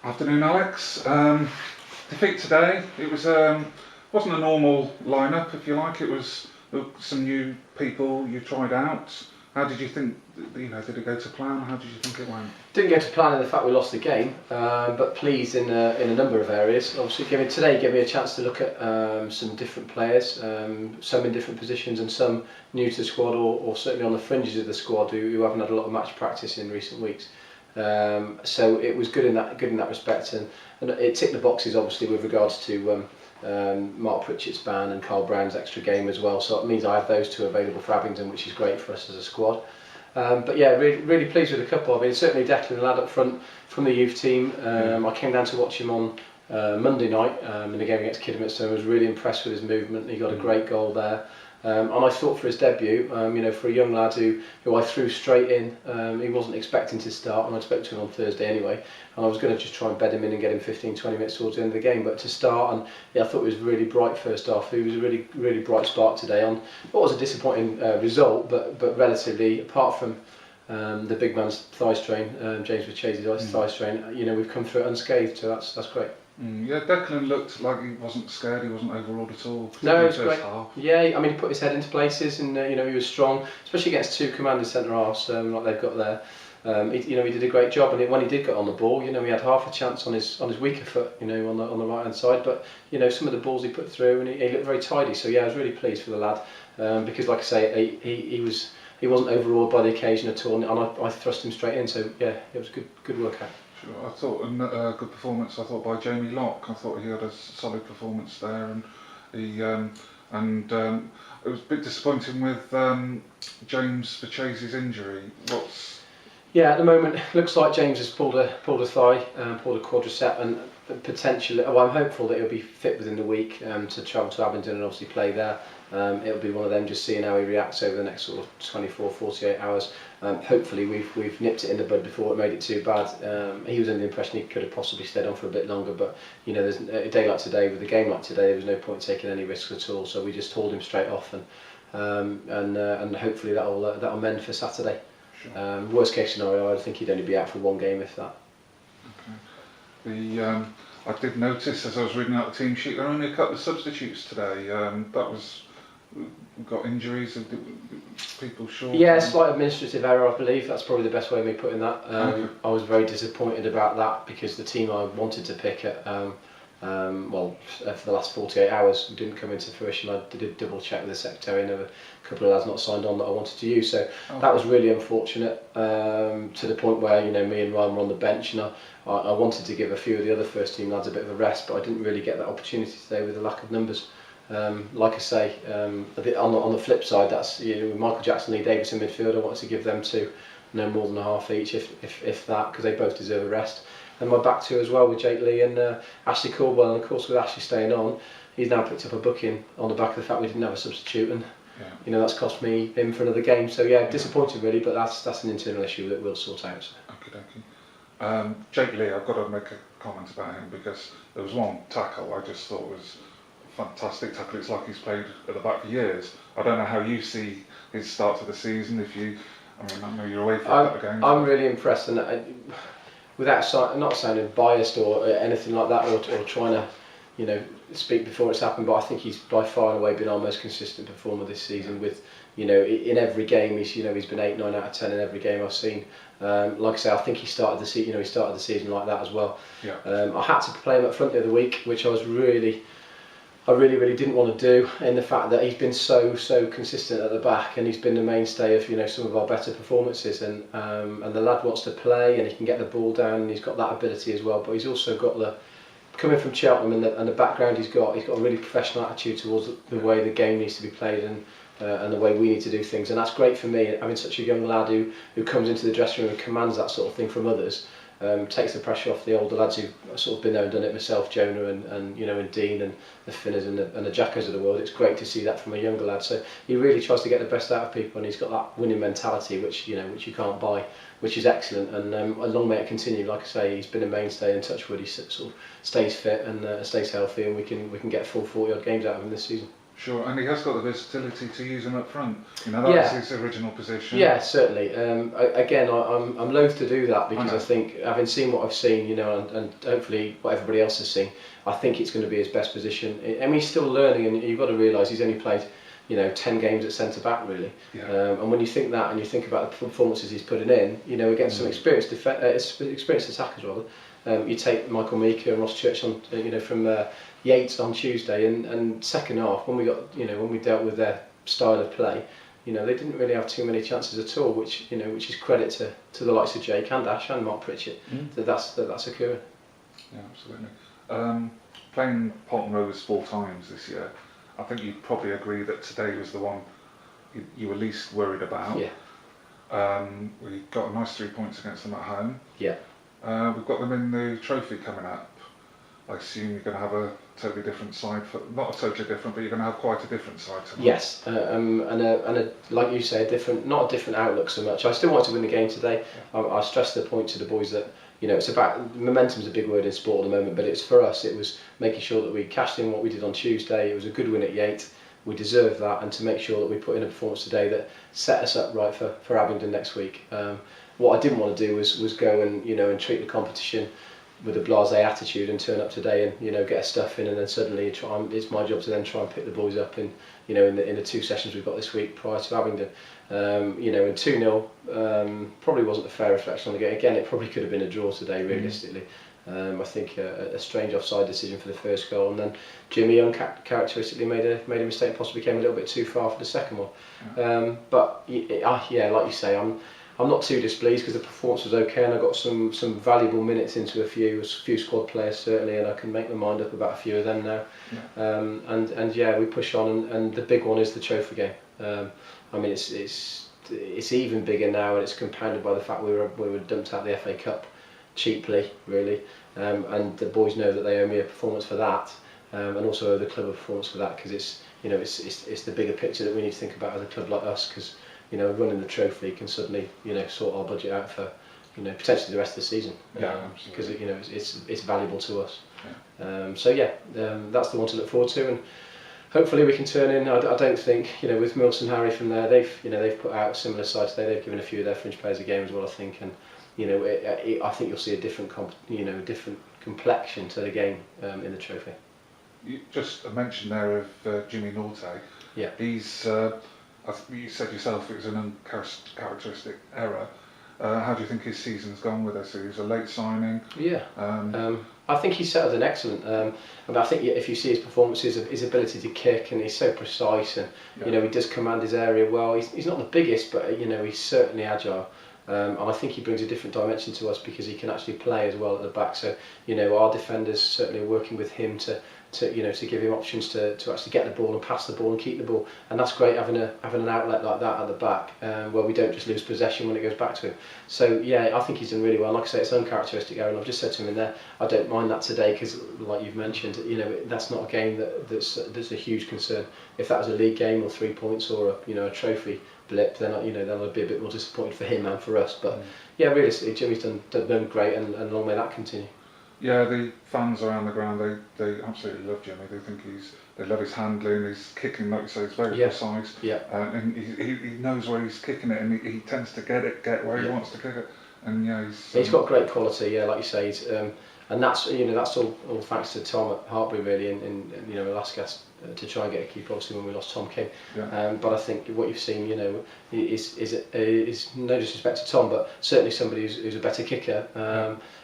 Afternoon, Alex. Defeat today. It was wasn't a normal lineup, if you like. It was some new people you tried out. How did you think? Did it go to plan? How did you think it went? Didn't go to plan in the fact we lost the game, but pleased in a number of areas. Obviously, today gave me a chance to look at some different players, some in different positions and some new to the squad, or certainly on the fringes of the squad who haven't had a lot of match practice in recent weeks. So it was good in that respect, and it ticked the boxes obviously with regards to Mark Pritchett's ban and Carl Brown's extra game as well. So it means I have those two available for Abingdon, which is great for us as a squad. But yeah, really pleased with a couple. I mean, certainly Declan, the lad up front from the youth team. I came down to watch him on Monday night in the game against Kidderminster. I was really impressed with his movement. He got a great goal there. And I thought for his debut, for a young lad who I threw straight in, he wasn't expecting to start, and I spoke to him on Thursday anyway, and I was going to just try and bed him in and get him 15-20 minutes towards the end of the game, but to start, and yeah, I thought it was really bright first off. He was a really bright spark today on what was a disappointing result, but relatively, apart from the big man's thigh strain, James Vichese's thigh strain, we've come through it unscathed, so that's great. Yeah, Declan looked like he wasn't scared, he wasn't overawed at all. No, it was great. Half. Yeah, I mean, he put his head into places, and he was strong, especially against two commanding centre halves like they've got there. He did a great job, and when he did get on the ball, he had half a chance on his weaker foot, on the right hand side. But some of the balls he put through, and he looked very tidy. So yeah, I was really pleased for the lad, because like I say, he wasn't overawed by the occasion at all, and I thrust him straight in. So yeah, it was good workout. I thought a good performance. I thought by Jamie Locke. I thought he had a solid performance there, and it was a bit disappointing with James Vichese's injury. Yeah, at the moment, looks like James has pulled a thigh, pulled a quadricep, and potentially. Well, I'm hopeful that he'll be fit within the week to travel to Abingdon and obviously play there. It'll be one of them, just seeing how he reacts over the next sort of 24-48 hours. Hopefully we've nipped it in the bud before it made it too bad. He was under the impression he could have possibly stayed on for a bit longer, but there's a day like today, with a game like today, there was no point taking any risks at all. So we just hauled him straight off, and hopefully that'll mend for Saturday. Sure. Worst case scenario, I think he'd only be out for one game, if that. Okay. I did notice as I was reading out the team sheet, there are only a couple of substitutes today. Got injuries, people short. Yeah, slight administrative error, I believe. That's probably the best way of me putting that. I was very disappointed about that, because the team I wanted to pick at for the last 48 hours didn't come into fruition. I did a double check with the secretary, and there were a couple of lads not signed on that I wanted to use, so that was really unfortunate, to the point where me and Ryan were on the bench, and I wanted to give a few of the other first team lads a bit of a rest, but I didn't really get that opportunity today with the lack of numbers. Like I say, on the flip side, that's with Michael Jackson, Lee Davis in midfield, I wanted to give them two no more than a half each, if that, because they both deserve a rest. And my back two as well, with Jake Lee and Ashley Caldwell, and of course with Ashley staying on, he's now picked up a booking on the back of the fact we didn't have a substitute, and that's cost me him for another game. So yeah, disappointing really, but that's an internal issue that we'll sort out. So. Okay. Jake Lee, I've got to make a comment about him, because there was one tackle I just thought was fantastic tackle. It's like he's played at the back for years. I don't know how you see his start to the season. I know you're away for a couple of games. I'm really impressed, and without not sounding biased or anything like that, or trying to speak before it's happened, but I think he's by far and away been our most consistent performer this season. With in every game he's been 8, 9 out of 10 in every game I've seen. Like I say, I think he started the season like that as well. Yeah. I had to play him up front the other week, which I really didn't want to do, in the fact that he's been so consistent at the back, and he's been the mainstay of some of our better performances, and the lad wants to play, and he can get the ball down, and he's got that ability as well. But he's also got coming from Cheltenham, and the background he's got a really professional attitude towards the way the game needs to be played, and the way we need to do things, and that's great for me, having such a young lad who comes into the dressing room and commands that sort of thing from others. Takes the pressure off the older lads who've sort of been there and done it, myself, Jonah, and Dean, and the Finners and the Jackos of the world. It's great to see that from a younger lad. So he really tries to get the best out of people, and he's got that winning mentality, which you can't buy, which is excellent. And long may it continue. Like I say, he's been a mainstay, and touch wood, he sort of stays fit and stays healthy, and we can get full 40 odd games out of him this season. Sure, and he has got the versatility to use him up front. You know, that was his original position. Yeah, certainly. Again, I'm loath to do that because I think, having seen what I've seen, you know, and hopefully what everybody else has seen, I think it's going to be his best position. I mean, he's still learning, and you've got to realise he's only played, you know, 10 games at centre back really. Yeah. And when you think that, and you think about the performances he's putting in, you know, against some experienced attackers rather. You take Michael Meeker and Ross Church on, you know, from Yates on Tuesday, and second half when we dealt with their style of play, you know, they didn't really have too many chances at all, which is credit to the likes of Jake and Ash and Mark Pritchett that's occurring. Yeah, absolutely. Playing Paulton Rovers 4 times this year, I think you'd probably agree that today was the one you were least worried about. Yeah. We got a nice 3 points against them at home. Yeah. We've got them in the trophy coming up. I assume you're going to have a totally different side, not a totally different, but you're going to have quite a different side tonight. Yes, and like you say, not a different outlook so much. I still want to win the game today. Yeah. I stress the point to the boys that, you know, it's about, momentum's a big word in sport at the moment, but it's for us, it was making sure that we cashed in what we did on Tuesday. It was a good win at Yate. We deserve that, and to make sure that we put in a performance today that set us up right for Abingdon next week. What I didn't want to do was go and, you know, and treat the competition with a blasé attitude and turn up today and, you know, get a stuff in, and then suddenly it's my job to then try and pick the boys up in, you know, in the 2 sessions we've got this week prior to Abingdon. You know, and 2-0 probably wasn't a fair reflection on the game. Again, it probably could have been a draw today realistically. I think a strange offside decision for the first goal, and then Jimmy uncharacteristically made a mistake and possibly came a little bit too far for the second one. But yeah, like you say, I'm not too displeased because the performance was okay, and I got some valuable minutes into a few squad players certainly, and I can make my mind up about a few of them now. Yeah. And yeah, we push on, and the big one is the trophy game. I mean, it's even bigger now, and it's compounded by the fact we were dumped out the FA Cup cheaply, really, and the boys know that they owe me a performance for that, and also owe the club a performance for that, because it's the bigger picture that we need to think about as a club like us, because, you know, running the trophy can suddenly, you know, sort our budget out for, you know, potentially the rest of the season. Because you know it's valuable to us. Yeah. So yeah, that's the one to look forward to, and hopefully we can turn in. I don't think, you know, with Milson Harry from there, they've put out a similar side today. They've given a few of their fringe players a game as well, I think, and, you know, I think you'll see a different complexion to the game in the trophy. You just mentioned there of Jimmy Norte. Yeah. He's. You said yourself it was an uncharacteristic error. How do you think his season's gone with us? He was a late signing. Yeah. I think he's settled in excellent. I think if you see his performances, his ability to kick, and he's so precise, and you know, he does command his area well. He's not the biggest, but you know, he's certainly agile. And I think he brings a different dimension to us because he can actually play as well at the back. So, you know, our defenders certainly are working with him to give him options to actually get the ball and pass the ball and keep the ball, and that's great having an outlet like that at the back, where we don't just lose possession when it goes back to him. So yeah, I think he's done really well. Like I say, it's uncharacteristic error, and I've just said to him in there, I don't mind that today because, like you've mentioned, you know, that's not a game that's a huge concern. If that was a league game or 3 points or a trophy blip, then I'd be a bit more disappointed for him and for us. But yeah, realistically, Jimmy's done great, and long may that continue. Yeah, the fans around the ground, they absolutely love Jimmy. They think they love his handling, his kicking, like you say, it's very precise. Yeah. And he knows where he's kicking it, and he tends to get where he wants to kick it. And yeah, he's got great quality. Yeah, like you say, and that's all thanks to Tom at Hartbury really, in Alaska, to try and get a keeper. Obviously, when we lost Tom King. Yeah. But I think what you've seen, you know, is no disrespect to Tom, but certainly somebody who's a better kicker.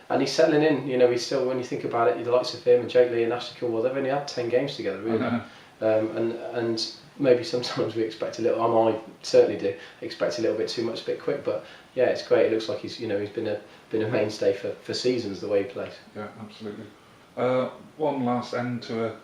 And he's settling in. You know, he's still, when you think about it, the likes of him and Jake Lee and Ashley Kilwell, they've only had 10 games together, really. And maybe sometimes we expect a little. I certainly do expect a little bit too much, a bit quick. But yeah, it's great. It looks like he's been a mainstay for seasons the way he plays. Yeah, absolutely. One last end to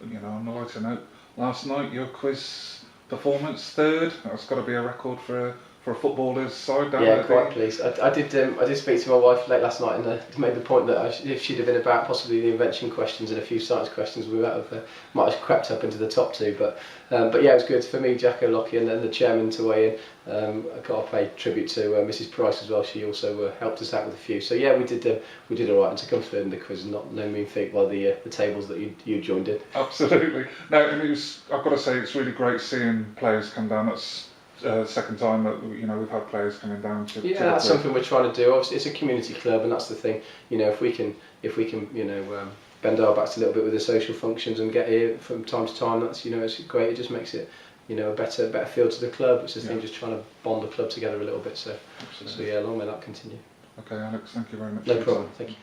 on a lighter note. Last night, your quiz performance third. That's got to be a record for for a footballer's side down Yeah, there. quite pleased. I did speak to my wife late last night and made the point that if she'd have been about possibly the invention questions and a few science questions, we might have crept up into the top two. But yeah, it was good for me, Jacko, Lockie, and then the chairman to weigh in. I got to pay tribute to Mrs. Price as well. She also helped us out with a few. So yeah, we did all right, and to come third in the quiz, no mean feat by the tables that you joined in. Absolutely. No, and I've got to say, it's really great seeing players come down. That's second time that we've had players coming down to. Yeah, that's something we're trying to do. Obviously, it's a community club, and that's the thing. If we can, bend our backs a little bit with the social functions and get here from time to time, that's it's great. It just makes it a better feel to the club. It's the thing, just trying to bond the club together a little bit. So yeah, long may that continue. Okay, Alex, thank you very much. No problem. Thank you.